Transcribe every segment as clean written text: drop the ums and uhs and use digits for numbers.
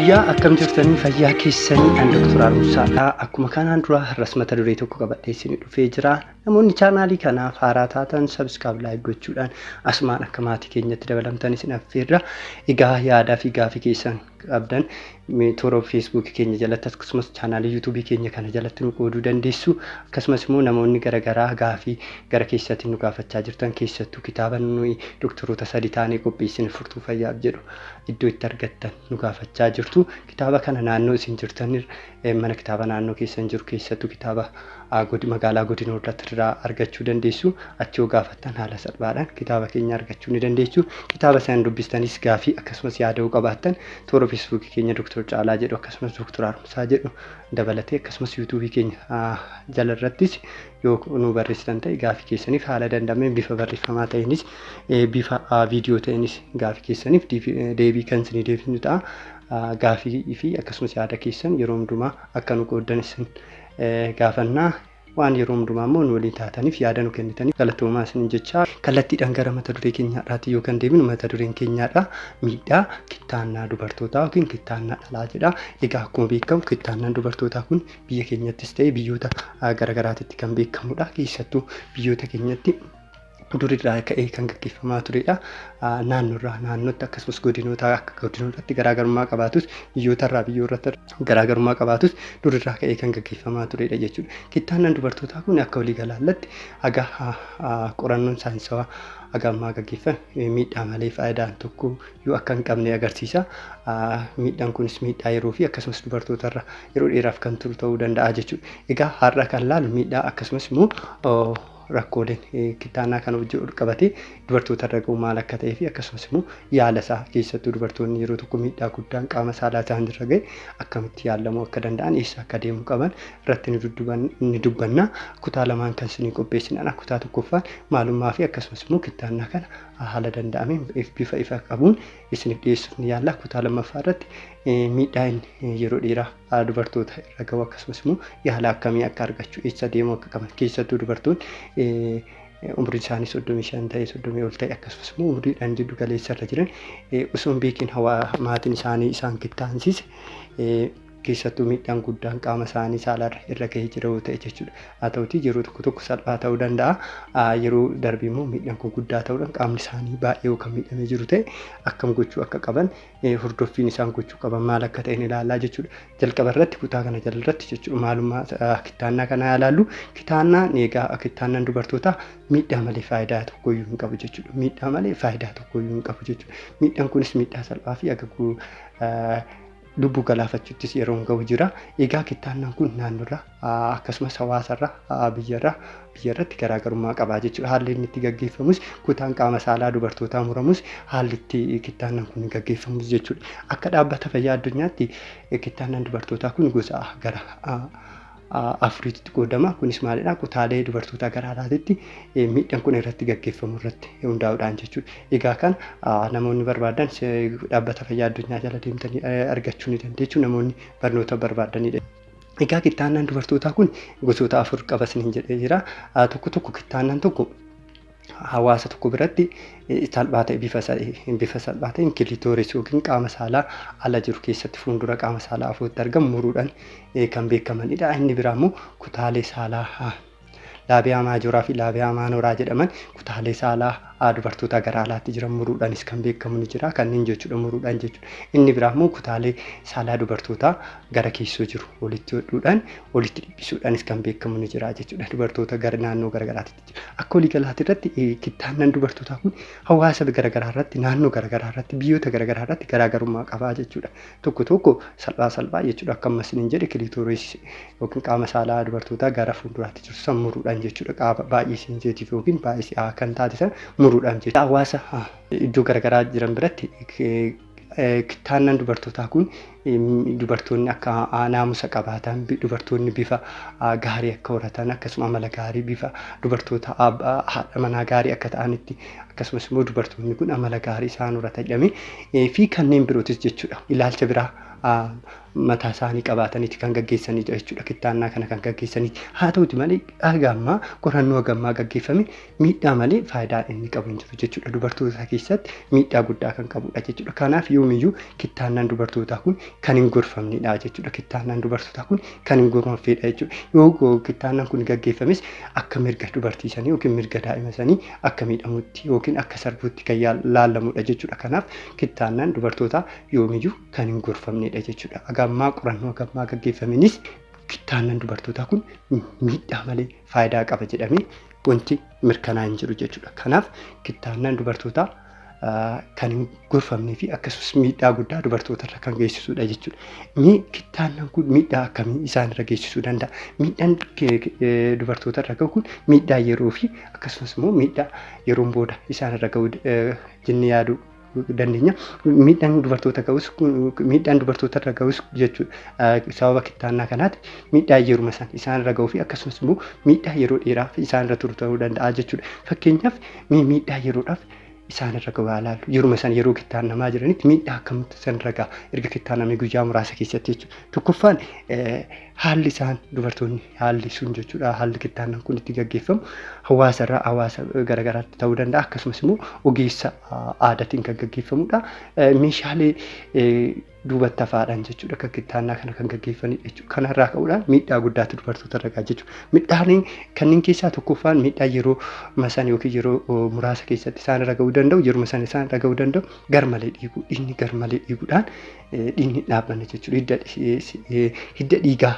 Fayyaa akkam jirtanii fayyaa keessanii an Dr. Arumsaadha. Akkuma kanaan dura har'as mata duree tokko qabadhee isinii dhufee jira. Namoonni chaanaalii kanaaf haaraa taatan subscribe like gochuudhaan asumaan akka maatii keenyatti dabalamtan isin affeerra. Egaa yaadaa fi gaafii keessan qabdan toora Facebook keenya jalatti akkasumas chaanaalii YouTube keenya kana jalatti nu qooduu dandeessu. Akkasumas immoo namoonni garaagaraa gaafii gara keessatti nu gaafachaa jirtan keessattuu kitaaba nuyi doktoroota sadii taanee qopheessine furtuu fayyaaf jedhu iddoo itti argattan nu gaafachaa jirtu. Kitaaba kana naannoo isin jirtan mana kitaaba naannoo keessan jiru keessattuu kitaaba magaalaa godina irraa argachuu dandeessu. Achi yoo gaafattan haala salphaadhaan kitaaba keenya argachuu ni dandeessu. Kitaaba sana dubbistanis gaafii akkasumas yaada qabaattan toora Facebook keenya Dr. Caalaa jedhu akkasumas Dr. Arumsaa jedhu dabalatee akkasumas YouTube keenya jalarrattis yoo nu barreessitan ta'e gaafii keessaniif haala danda'ameen bifa barreeffamaa ta'eenis bifa viidiyoo ta'eenis gaafii keessaniif deebii kan isinii deebisnu ta'a. Gaafii fi akkasumas yaada keessan yeroo hundumaa akka nu qooddan isin gaafannaa. Waan yeroo hundumaa immoo nu waliin taataniif yaada nu kennitaniif galatoomaa isin jechaa kallattiidhaan gara mata duree keenyaadhaatti yoo kan deebinu mata dureen keenyaadha miidhaa kittaannaa dubartootaa yookiin kittaannaa dhalaa jedha. Egaa akkuma beekamu kittaannaan dubartootaa kun biyya keenyattis ta'e biyyoota garaagaraatti kan beekamudha. Keessattuu biyyoota keenyatti durirraa ka'ee kan gaggeeffamaa turedha. Naannoorraa naannootti akkasumas godinoota akka godinootatti garaagarummaa qabaatus biyyoota biyyoorratti garaagarummaa qabaatus durirraa ka'ee kan gaggeeffamaa turedha jechuudha. Kittaannaan dubartootaa kun akka waliigalaatti qorannoon saayinsawaa agammaa gaggeeffame miidhaa malee faayidaan tokko yoo akka hin qabne agarsiisa. Miidhaan kunis miidhaa yeroo fi akkasumas dubartootarra yeroo dheeraaf kan turu ta'uu danda'a jechuudha. Egaa har'a kan laalu miidhaa akkasumas immoo rakkooleen kittaannaa kana wajjin ol qabatee dubartoota irra ga'u maal akka ta'ee fi akkasumas immoo yaala isaa keessattuu dubartoonni yeroo tokko miidhaa guddaan qaama saalaa isaanii irra ga'e akkamitti yaalamuu akka danda'an eessa akka deemuu qaban irratti ni dubbanna. Kutaa lamaan kan isinii qopheessinaan kutaa tokkoffaan maalummaa fi akkasumas immoo kittaannaa kana haala danda'ameen bifa ifa qabuun isiniif dhiyeessuuf ni yaalla. Kutaa lammaffaa irratti miidhaan yeroo dheeraa dubartoota irra ga'u akkasumas immoo yaala akkamii akka argachuu eessa deemuu akka qaban keessattuu dubartoonni umriin isaanii 35 ta'e 30 ol ta'e akkasumas immoo umriidhaan jiddu galeessa irra jiran osoo hin beekin maatiin isaanii isaan kittaansiise keessattuu miidhaan guddaan qaama isaanii saalarra irra gahee jira yoo ta'e jechuudha. Haa ta'utii yeroo tokko salphaa ta'uu danda'a. Yeroo darbii immoo miidhaan kun guddaa ta'uudhaan qaamni isaanii baay'ee kan miidhamee jiru ta'e akkam gochuu akka qaban hordoffiin isaan gochuu qaban maal akka ta'e ilaallaa jechuudha. Jalqaba irratti kutaa kana jalarratti jechuudha maalummaa kittaannaa kana ilaallu. Kittaannaan dubartootaa miidhaa malee faayidaa tokkoyyuu hin qabu jechuudha. Miidhaa malee faayidaa tokkoyyuu hin qabu jechuudha. Miidhaan kunis miidhaa salphaa fi lubbuu galaafachuuttis yeroo ga'u jira. Egaa kittaannaan kun naannoorraa akkasumas hawaasarraa biyyarratti garaagarummaa qaba jechuudha. Haalli inni itti gaggeeffamus kutaan qaama saalaa dubartootaa muramus haalli itti kittaannaan kun gaggeeffamus jechuudha. Akka dhaabbata fayyaa addunyaatti kittaannaan dubartootaa kun gosa gara afuriitti qoodama. Kunis maalidha? Kutaalee dubartootaa garaagaraatti miidhaan kun irratti gaggeeffamu irratti hundaa'uudhaan jechuudha. Egaa kan namoonni barbaadan dhaabbata fayyaa addunyaa jala deemtanii argachuu ni dandeessu namoonni barnoota barbaadanidha. Egaa kittaannaan dubartootaa kun gosoota afur qaba isiniin jedhee jira. Tokko kittaannaan tokko hawaasa tokko biratti salphaa ta'e bifa salphaa ta'een kilitooris yookiin qaama saalaa ala jiru keessatti fuuldura qaama saalaa afuutti argamu muruudhaan kan beekamanidha. Inni biraa immoo kutaalee saalaa laabiyaa maajoraa fi laabiyaa maanoraa jedhaman kutaalee saalaa dubartoota gara alaatti jiran muruudhaanis kan beekamu ni jira. Kanneen jechuudha muruudhaan jechuudha. Inni biraa immoo kutaalee saalaa dubartootaa gara keessoo jiru walitti hodhuudhaan walitti dhiphisuudhaanis kan beekamu ni jira jechuudha. Dubartoota gara naannoo garaagaraatti akka waliigalaatti irratti kittaannaan dubartootaa kun hawaasa garaagaraa irratti naannoo garaagaraa irratti biyyoota garaagaraa irratti garaagarummaa qaba jechuudha. Tokko salphaa jechuudha. Akka ammas hin jedhe kilitooris yookiin qaama saalaa dubartootaa gara fuulduraatti jiru san muruudhaan jechuudha. Qaama baay'ee sensitiif yookiin baay'ee si'aa kan taate san muruudhaan jechuudha. Hawaasa iddoo garaagaraa jiran biratti kittaannaan dubartootaa kun dubartoonni akka naamusa qabaatan dubartoonni bifa gaarii akka horatan akkasuma amala gaarii bifa dubartoota haadha manaa gaarii akka ta'anitti akkasumas immoo dubartoonni kun amala gaarii isaan horatan jedhamee fi kanneen birootis jechuudha. Ilaalcha biraa mataa isaanii qabaataniiti kan gaggeessanidha jechuudha. Kittaannaa kana kan gaggeessanidha. Haa ta'uti malee hagammaa qorannoo hagammaa gaggeeffame miidhaa malee faayidaa inni qabu hin jiru jechuudha. Dubartoota keessatti miidhaa guddaa kan qabudha jechuudha. Kanaaf yoomiyyuu kittaannaan dubartootaa kun kan hin gorfamnedha jechuudha. Kittaannaan dubartootaa kun kan hin gorfamnedha jechuudha. Yoo kittaannaan kun gaggeeffames akka mirga dubartii sanii yookiin mirga daa'ima sanii akka miidhamutti yookiin akka sarbuutti kan laallamudha jechuudha. Kanaaf kittaannaan dubartootaa yoomiyyuu kan hin gorfamnedha jechuudha. Agammaa qorannoo agammaa gaggeeffamenis kittaannaan dubartootaa kun miidhaa malee faayidaa qaba jedhamee wanti mirkanaa'ee hin jiru jechuudha. Kanaaf kittaannaan dubartootaa kan hin gorfamnee fi akkasumas miidhaa guddaa dubartootarra kan geessisudha jechuudha. Kittaannaan kun miidhaa akkamii isaanirra geessisuu danda'a? Miidhaan dubartootarra gahu kun miidhaa yeroo fi akkasumas immoo miidhaa yeroon booda isaanirra gahu jennee yaaduu dandeenya. Miidhaan dubartootarra gahus jechuudha. Sababa kittaannaa kanaatti miidhaa yeruma san isaanirra gahuu fi akkasumas immoo miidhaa yeroo dheeraaf isaanirra turu ta'uu danda'a jechuudha. Fakkeenyaaf miidhaa yeroodhaaf isaanirra gahu ilaalu. Yeruma san yeroo kittaannamaa jiranitti miidhaa akkamitti isaanirra gaha erga kittaannamee guyyaa muraasa keessatti jechuudha. Tokkoffaan haalli isaan dubartoonni haalli sun jechuudha haalli kittaannaan kun itti gaggeeffamu hawaasarraa hawaasa garagaraatti ta'uu danda'a. Akkasumas immoo ogeessa aadaatiin kan gaggeeffamudha. Meeshaalee duubatti hafaadhaan jechuudha kan kittaannaa kana kan gaggeeffanidha jechuudha. Kanarraa ka'uudhaan miidhaa guddaatu dubartootarra gaha jechuudha. Miidhaan kanneen keessaa tokkoffaan miidhaa yeroo masan yookiin yeroo muraasa keessatti isaanirra gahuu danda'u. Yeroo masan isaanirra gahuu danda'u garmalee dhiiguu. Dhiigni garmalee dhiiguudhaan dhiigni dhaabbanna jechuudha. Hidda dhiigaa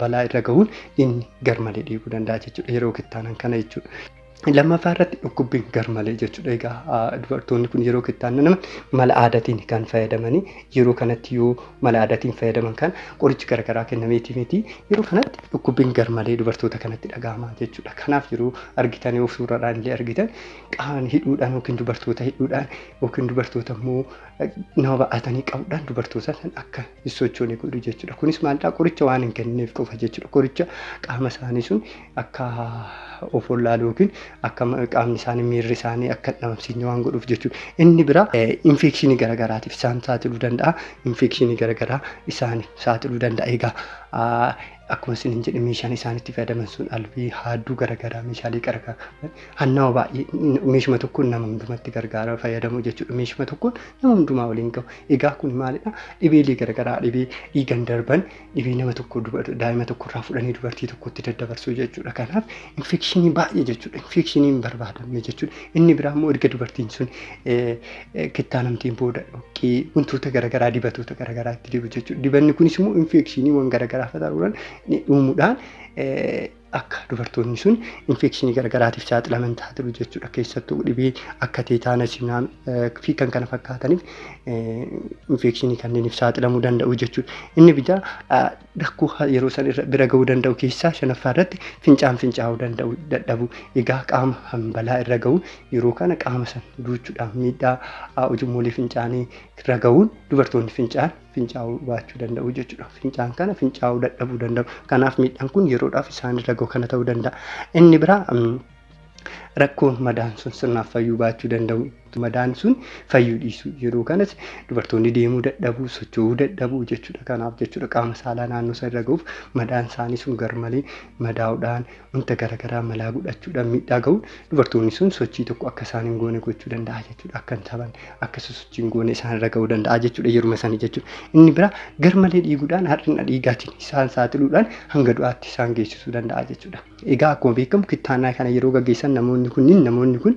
balaa irra gahuun dhiigni garmalee dhiiguu danda'a jechuudha yeroo kittaannan kana jechuudha. Lammaffaa irratti dhukkubbiin garmalee jechuudha. Egaa dubartoonni kun yeroo kittaannaman mala aadaatiin kan fayyadamanii yeroo kanatti yoo mala aadaatiin fayyadaman kan qorichi garagaraa kennameetii miti yeroo kanatti dhukkubbiin garmalee dubartoota kanatti dhaga'ama jechuudha. Kanaaf yeroo argitan yoo suuraadhaan illee argitan qaama hidhuudhaan yookiin dubartoota hidhuudhaan yookiin dubartoota immoo nama baatanii qabuudhaan dubartoota san akka hin sochoone godhu jechuudha. Kunis maalidhaa qoricha waan hin kenneef qofa jechuudha. Qoricha qaama isaanii sun akka of wallaalu yookiin akka qaamni isaanii miirri isaanii akka dhabamsiisne waan godhuuf jechuudha. Inni biraa infekshinii garagaraatiif isaan saaxiluu danda'a. Infekshinii garagaraa isaan saaxiluu danda'a. Egaa akkuma isin jedhe meeshaan isaan itti fayyadaman sun albii hadduu garagaraa meeshaalee garagaraa hannawa baay'ee meeshuma tokkoon nama hundumatti gargaara fayyadamu jechuudha. Meeshuma tokkoon nama hundumaa waliin gahu. Egaa kun maalidha? Dhibeelee garagaraa dhibee dhiigan darban dhibee nama tokko daa'ima tokkorraa fudhanii dubartii tokkotti daddabarsuu jechuudha. Kanaaf infekshinii baay'ee jechuudha. Infekshinii hin barbaadamne jechuudha. Inni biraa immoo erga dubartiin sun kittaannamteen booda wantoota garagaraa dibatoota garagaraa itti dibu jechuudha. Dibanni kunis immoo infekshiniiwwan garagaraa fataaruudhaan uumuudhaan akka dubartoonni sun infekshinii garagaraatiif saaxilaman taasisu jechuudha. Keessattuu dhibee akka teetaanasii fi kan kana fakkaataniif infekshinii kanneeniif saaxilamuu danda'u jechuudha. Inni biraa rakkoo yeroo san bira gahuu danda'u keessaa shanaffaa irratti fincaa'uu danda'u dadhabuu. Egaa qaama balaa irra gahuun yeroo kana qaama san duuchuudhaan miidhaa ujummoolee fincaanii irra gahuun dubartoonni fincaa'uu baachuu danda'u jechuudha. Fincaan kana fincaa'uu dadhabuu danda'u. Kanaaf miidhaan kun yeroodhaaf isaanirra gahu kana ta'uu danda'a. Inni biraa rakkoon madaan sun sirnaaf fayyuu baachuu danda'u. Madaan sun fayyuu dhiisuu yeroo kanas dubartoonni deemuu dadhabuu socho'uu dadhabuu jechuudha. Kanaaf jechuudha qaama saalaa naannoo isaa irra gahuuf madaan isaanii sun garmalee madaa'uudhaan wanta garagaraa malaa godhachuudhaan miidhaa gahuun dubartoonni sun sochii tokko akka isaan hin goone gochuu danda'a jechuudha. Akka hin taphan akka sochii hin goone isaan irra gahuu danda'a jechuudha yeruma sanii jechuudha. Inni biraa garmalee dhiiguudhaan har'ina dhiigaatiin isaan saaxiluudhaan hanga du'aatti isaan geessisuu danda'a jechuudha. Egaa akkuma beekamu kittaannaa kana yeroo gaggeessan namoonni kun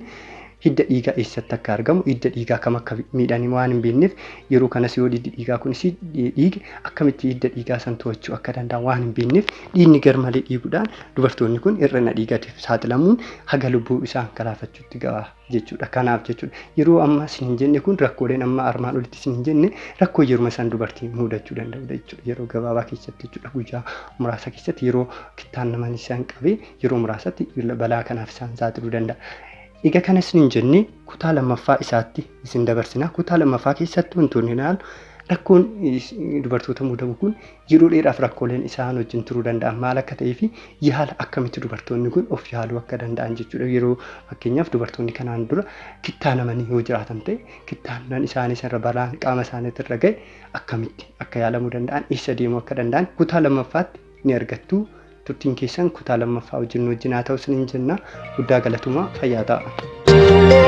hidda dhiigaa eessatti akka argamu hidda dhiigaa kam akka miidhanii waan hin beekneef yeroo kanas yoo hiddi dhiigaa kunis dhiige akkamitti hidda dhiigaa san to'achuu akka danda'an waan hin beekneef dhiigni garmalee dhiiguudhaan dubartoonni kun hir'ina dhiigaatiif saaxilamuun haga lubbuu isaan galaafachuutti gaha jechuudha. Kanaaf jechuudha yeroo amma isin hin jenne kun rakkooleen amma armaan olitti isin hin jenne rakkoo yeruma san dubartiin mudachuu danda'udha jechuudha. Yeroo gabaabaa keessatti jechuudha guyyaa muraasa keessatti yeroo kittaannaman isaan qabee yeroo muraasatti balaa kanaaf isaan saaxiluu danda'a. Egaa kanas hin jenne kutaa lammaffaa isaatti isin dabarsina. Kutaa lammaffaa keessatti wantoonni ilaalu rakkoon dubartoota mudamu kun yeroo dheeraaf rakkooleen isaan wajjin turuu danda'an maal akka ta'ee fi yaala akkamitti dubartoonni kun of yaaluu akka danda'an jechuudha. Yeroo fakkeenyaaf dubartoonni kanaan dura kittaannamanii yoo jiraatan ta'e kittaannan isaanii irra balaan qaama isaaniitti irra ga'e akkamitti akka yaalamuu danda'an eessa deemuu akka danda'an kutaa lammaffaatti ni argattu. Turtiin keessan kutaa lammaffaa wajjin haa ta'u isiniin jenna. Guddaa galatumaa fayyaa ta'a.